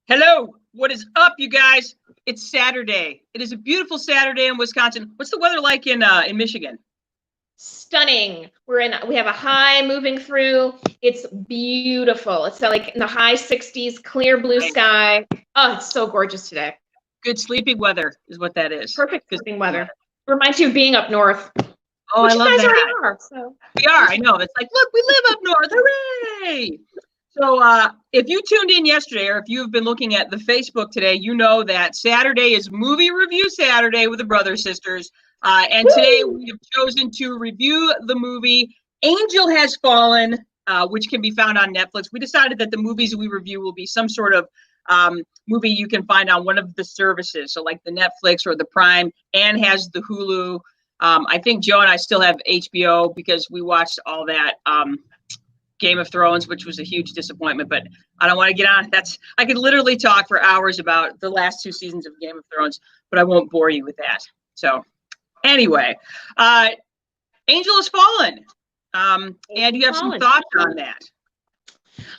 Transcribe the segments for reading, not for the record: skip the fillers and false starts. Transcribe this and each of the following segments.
Hello, what is up, you guys? It's Saturday. It is a beautiful Saturday in Wisconsin. What's the weather like in Michigan? Stunning. We have a high moving through. It's beautiful. It's like in the high 60s, clear blue sky. Oh, it's so gorgeous today. Good sleeping weather is what that is. Perfect sleeping weather. Reminds you of being up north. Oh, which I love you guys that. already are. So. We are. I know. It's like, look, we live up north. Hooray! So if you tuned in yesterday or if you've been looking at the Facebook today, you know that Saturday is Movie Review Saturday with the Brothers Sisters. And today we have chosen to review the movie Angel Has Fallen, which can be found on Netflix. We decided that the movies we review will be some sort of movie you can find on one of the services. So like the Netflix or the Prime. Anne has the Hulu. I think Joe and I still have HBO because we watched all that Game of Thrones, which was a huge disappointment, but I don't want to get on. I could literally talk for hours about the last 2 seasons of Game of Thrones, but I won't bore you with that. So anyway, Angel Has Fallen. And you have some thoughts on that?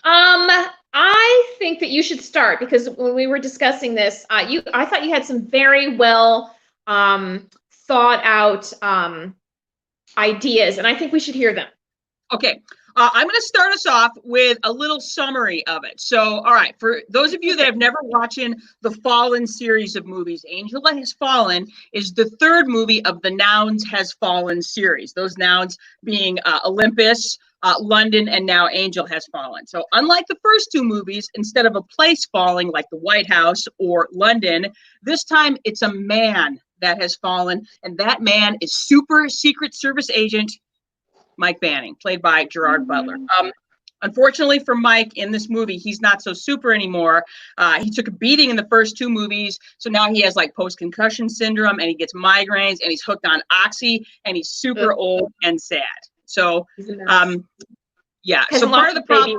I think that you should start because when we were discussing this, I thought you had some very well thought out ideas, and I think we should hear them. Okay. I'm going to start us off with a little summary of it. So, all right, for those of you that have never watched the Fallen series of movies, Angel Has Fallen is the third movie of the Nouns Has Fallen series. Those nouns being Olympus, London, and now Angel Has Fallen. So unlike the first 2 movies, instead of a place falling like the White House or London, this time it's a man that has fallen, and that man is super Secret Service agent Mike Banning, played by Gerard Butler. Unfortunately for Mike in this movie, he's not so super anymore. He took a beating in the first 2 movies, so now he has like post-concussion syndrome, and he gets migraines, and he's hooked on Oxy, and he's super old and sad. So, yeah. So part of the problem.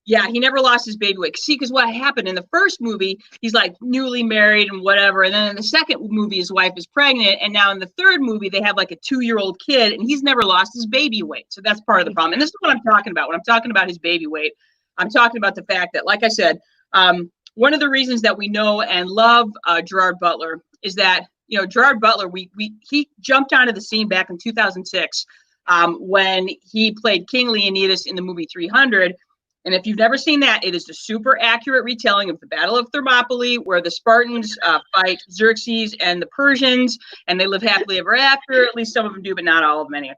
Yeah, he never lost his baby weight. See, because what happened in the first movie, he's like newly married and whatever. And then in the second movie, his wife is pregnant. And now in the third movie, they have like a 2-year-old kid and he's never lost his baby weight. So that's part of the problem. And this is what I'm talking about. When I'm talking about his baby weight, I'm talking about the fact that, like I said, one of the reasons that we know and love Gerard Butler is that, Gerard Butler, he jumped onto the scene back in 2006 when he played King Leonidas in the movie 300. And if you've never seen that, it is a super accurate retelling of the Battle of Thermopylae, where the Spartans fight Xerxes and the Persians, and they live happily ever after. At least some of them do, but not all of them anyway.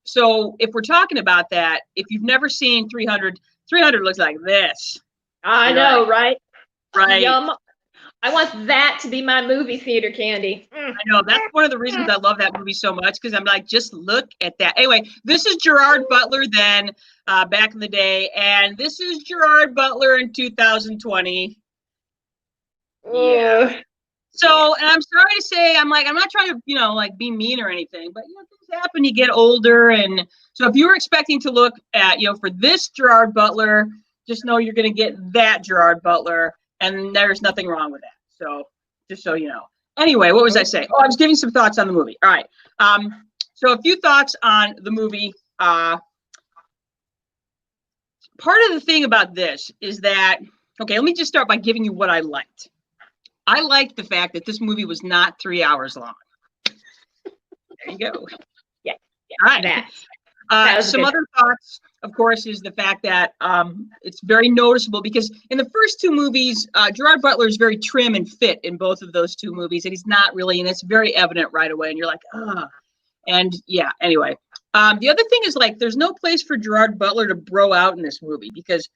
So if we're talking about that, if you've never seen 300, 300 looks like this. I know, right? Right. Yum. I want that to be my movie theater candy. I know. That's one of the reasons I love that movie so much, because I'm like, just look at that. Anyway, this is Gerard Butler then, back in the day, and this is Gerard Butler in 2020. Yeah. So, and I'm sorry to say, I'm not trying to, be mean or anything, but, things happen, you get older. And so if you were expecting to look at, for this Gerard Butler, just know you're going to get that Gerard Butler. And there's nothing wrong with that. So just so you know. Anyway, what was I saying? Oh, I was giving some thoughts on the movie. All right. So a few thoughts on the movie. Part of the thing about this is that, okay, let me just start by giving you what I liked. I liked the fact that this movie was not 3 hours long. There you go. Yeah. All right. Some other thoughts, of course, is the fact that it's very noticeable because in the first 2 movies, Gerard Butler is very trim and fit in both of those 2 movies, and he's not really, and it's very evident right away. And you're like, and yeah. Anyway, the other thing is there's no place for Gerard Butler to bro out in this movie because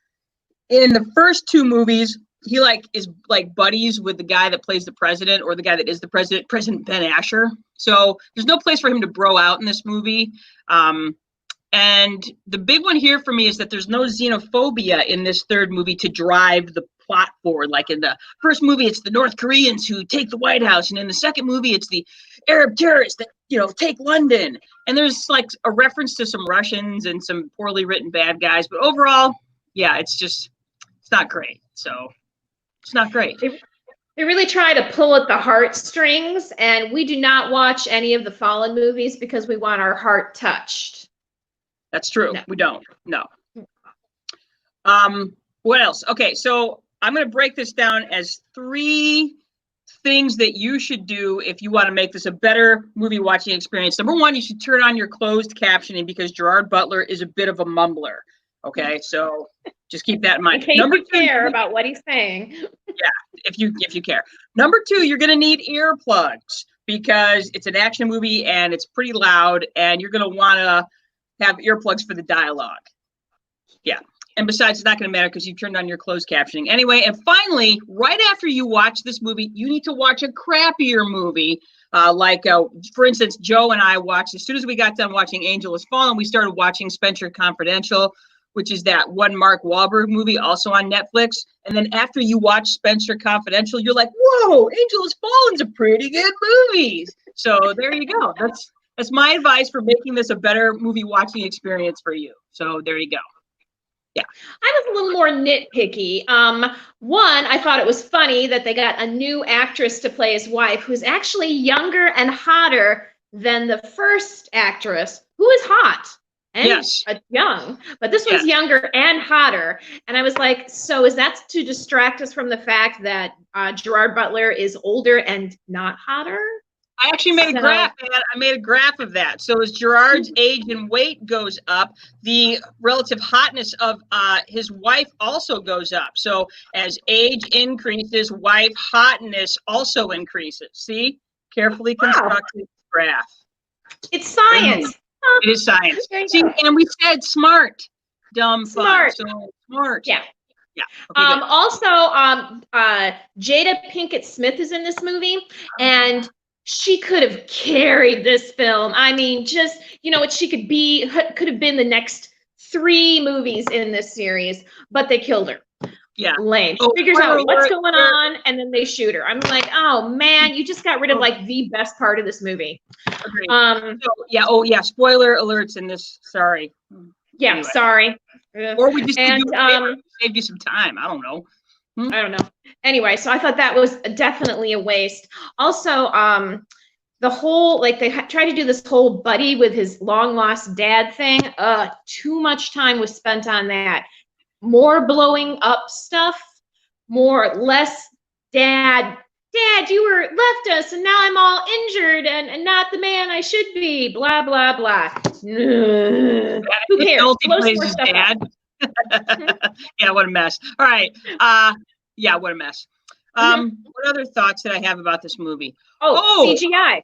in the first 2 movies, he is buddies with the guy that plays the president or the guy that is the president, President Ben Asher. So there's no place for him to bro out in this movie. And the big one here for me is that there's no xenophobia in this third movie to drive the plot forward. Like in the first movie, it's the North Koreans who take the White House. And in the second movie, it's the Arab terrorists that, take London. And there's a reference to some Russians and some poorly written bad guys. But overall, yeah, it's not great. So it's not great. They really try to pull at the heartstrings. And we do not watch any of the Fallen movies because we want our heart touched. That's true. No. We don't. No. What else? Okay, so I'm going to break this down as 3 things that you should do if you want to make this a better movie watching experience. Number 1, you should turn on your closed captioning because Gerard Butler is a bit of a mumbler. Okay, so just keep that in mind. In case Number you 2, care about what he's saying. Yeah, if you care. Number 2, you're going to need earplugs because it's an action movie and it's pretty loud, and you're going to want to have earplugs for the dialogue. Yeah. And besides, it's not going to matter because you turned on your closed captioning. Anyway, and finally, right after you watch this movie, you need to watch a crappier movie. For instance, Joe and I watched, as soon as we got done watching Angel Has Fallen, we started watching Spencer Confidential, which is that one Mark Wahlberg movie, also on Netflix. And then after you watch Spencer Confidential, you're like, whoa, Angel Has Fallen's a pretty good movie. So there you go. That's my advice for making this a better movie watching experience for you. So there you go. Yeah. I was a little more nitpicky. One, I thought it was funny that they got a new actress to play his wife who's actually younger and hotter than the first actress, who is hot and young, but this one's younger and hotter. And I was like, so is that to distract us from the fact that Gerard Butler is older and not hotter? I actually made a graph. I made a graph of that. So as Gerard's age and weight goes up, the relative hotness of his wife also goes up. So as age increases, wife hotness also increases. See? Carefully constructed graph. It's science. It is science. See, and we said smart, dumb, smart. Fun. So smart. Yeah. Yeah. Okay, also, Jada Pinkett Smith is in this movie, and she could have carried this film. I mean, just, she could have been the next 3 movies in this series, but they killed her. Yeah. Lame. She figures out what's going on, and then they shoot her. I'm like, oh man, you just got rid of like the best part of this movie. Agreed. Spoiler alerts in this. Sorry. Yeah, anyway. Sorry. Or we just saved you some time. I don't know. I don't know. Anyway, so I thought that was definitely a waste. Also, the whole, they try to do this whole buddy with his long lost dad thing. Too much time was spent on that. More blowing up stuff, less dad, you left us and now I'm all injured and not the man I should be, blah, blah, blah. Who cares? Dad. Yeah, what a mess. All right. What a mess. What other thoughts did I have about this movie? CGI.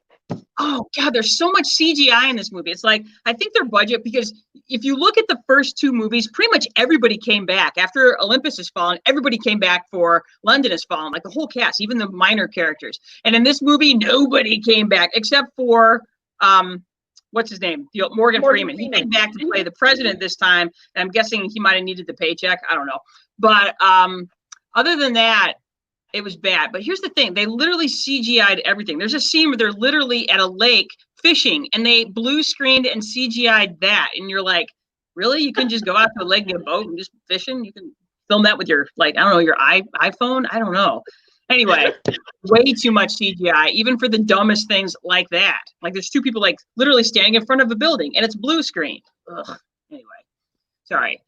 Oh God, there's so much CGI in this movie. It's like, I think their budget, because if you look at the first 2 movies, pretty much everybody came back. After Olympus Has Fallen, everybody came back for London Has Fallen, like the whole cast, even the minor characters. And in this movie, nobody came back except for, what's his name? Morgan Freeman. He came back to play the president this time. And I'm guessing he might have needed the paycheck. I don't know. But other than that, it was bad. But here's the thing. They literally CGI'd everything. There's a scene where they're literally at a lake fishing, and they blue screened and CGI'd that. And you're like, really? You can just go out to a lake and get a boat and just fishing? You can film that with your, your iPhone? I don't know. Anyway, way too much CGI, even for the dumbest things like that. Like there's 2 people literally standing in front of a building, and it's blue screened. Ugh. Anyway, sorry.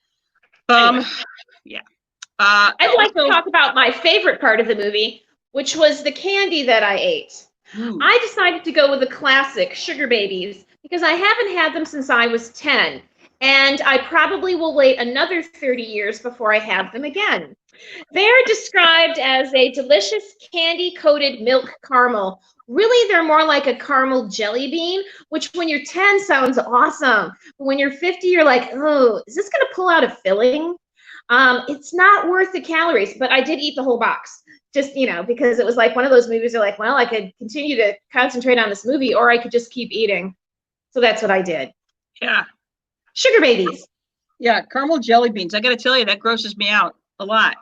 Yeah. I'd like to talk about my favorite part of the movie, which was the candy that I ate. I decided to go with the classic Sugar Babies because I haven't had them since I was 10, and I probably will wait another 30 years before I have them again. They are described as a delicious candy-coated milk caramel. Really, they're more like a caramel jelly bean, which when you're 10 sounds awesome. But when you're 50, you're like, oh, is this going to pull out a filling? It's not worth the calories, but I did eat the whole box. Just, because it was like one of those movies you're like, well, I could continue to concentrate on this movie, or I could just keep eating. So that's what I did. Yeah. Sugar Babies. Yeah, caramel jelly beans. I got to tell you, that grosses me out a lot.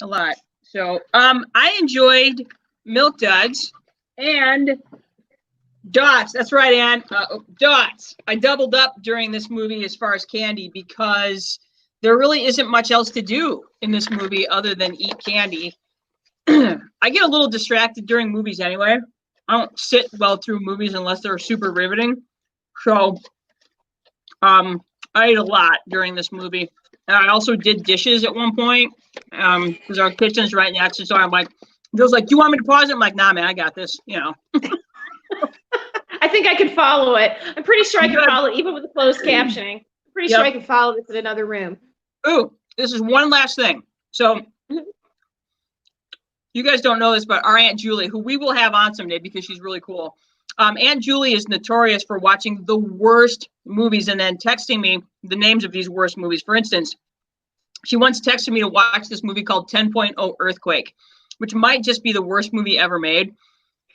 A lot. So I enjoyed Milk Duds and Dots. That's right, Ann. Dots. I doubled up during this movie as far as candy because there really isn't much else to do in this movie other than eat candy. I get a little distracted during movies anyway. I don't sit well through movies unless they're super riveting. So I ate a lot during this movie. I also did dishes at one point. because our kitchen's right next. And so I'm like, Bill's like, do you want me to pause it? I'm like, nah, man, I got this. You know. I think I could follow it. I'm pretty sure I can follow it, even with the closed captioning. I'm pretty sure I can follow this in another room. Ooh, this is one last thing. So you guys don't know this, but our Aunt Julie, who we will have on someday because she's really cool. Aunt Julie is notorious for watching the worst movies and then texting me the names of these worst movies. For instance, she once texted me to watch this movie called 10.0 Earthquake, which might just be the worst movie ever made.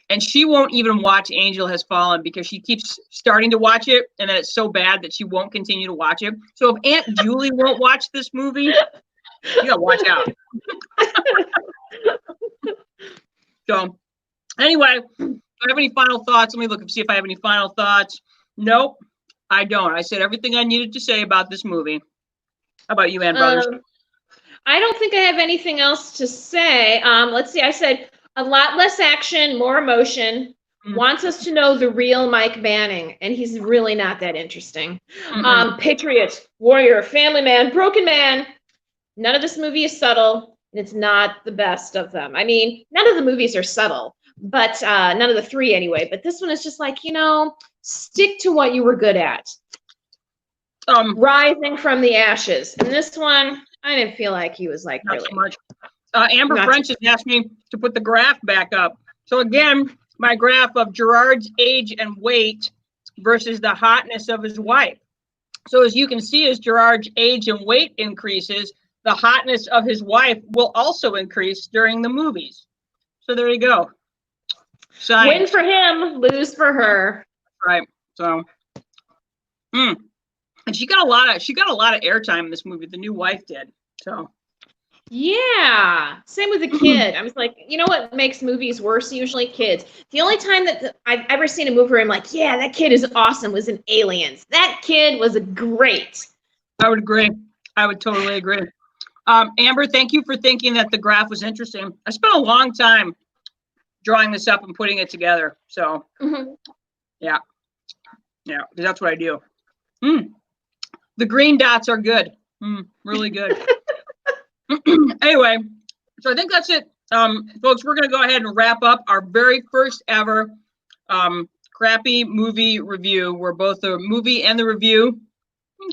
And she won't even watch Angel Has Fallen because she keeps starting to watch it, and then it's so bad that she won't continue to watch it. So if Aunt Julie won't watch this movie, you gotta watch out. So anyway, do I have any final thoughts? Let me look and see if I have any final thoughts. Nope, I don't. I said everything I needed to say about this movie. How about you, Ann Brothers? I don't think I have anything else to say. Let's see. I said a lot less action, more emotion. Wants us to know the real Mike Manning, and he's really not that interesting. Patriot, warrior, family man, broken man. None of this movie is subtle, and it's not the best of them. I mean, none of the movies are subtle, but none of the three anyway. But this one is just like, stick to what you were good at. Rising from the ashes. And this one, I didn't feel like he was like not really so much. Amber French has asked me to put the graph back up. So again, my graph of Gerard's age and weight versus the hotness of his wife. So as you can see, as Gerard's age and weight increases, the hotness of his wife will also increase during the movies. So there you go. Science. Win for him, lose for her. Right. So, and she got a lot of airtime in this movie. The new wife did. So. Yeah, same with the kid. I was like, you know what makes movies worse? Usually kids. The only time that I've ever seen a movie where I'm like, yeah, that kid is awesome was in Aliens. That kid was great. I would agree. I would totally agree. Amber, thank you for thinking that the graph was interesting. I spent a long time drawing this up and putting it together. So, yeah, because that's what I do. The green dots are good. Really good. Anyway, so I think that's it. Folks, we're going to go ahead and wrap up our very first ever crappy movie review, where both the movie and the review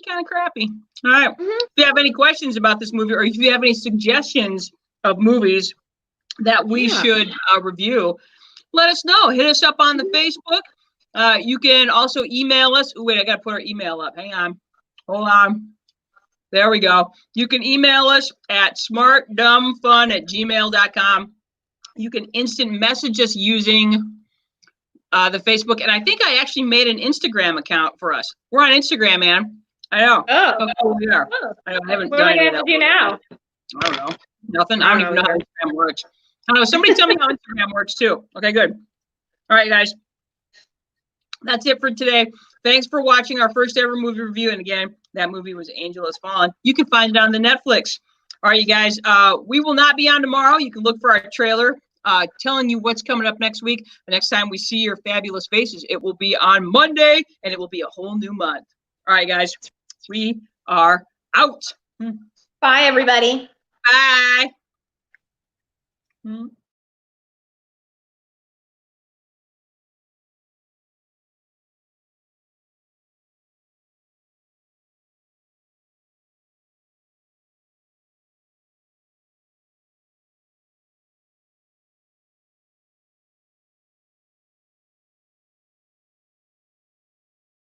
kind of crappy. All right. If you have any questions about this movie, or if you have any suggestions of movies that we should review, let us know. Hit us up on the Facebook. You can also email us. Oh, wait, I got to put our email up. Hang on. Hold on. There we go. You can email us at smartdumbfun@gmail.com. You can instant message us using the Facebook. And I think I actually made an Instagram account for us. We're on Instagram, man. I know. Oh, we are. I haven't done any of that. What do you have to do now? I don't know. Nothing. I don't even know how Instagram works. I don't know. Somebody tell me how Instagram works too. Okay, good. All right, guys. That's it for today. Thanks for watching our first ever movie review. And again, that movie was Angel Has Fallen. You can find it on the Netflix. All right, you guys. We will not be on tomorrow. You can look for our trailer telling you what's coming up next week. The next time we see your fabulous faces, it will be on Monday, and it will be a whole new month. All right, guys. We are out. Bye, everybody. Bye.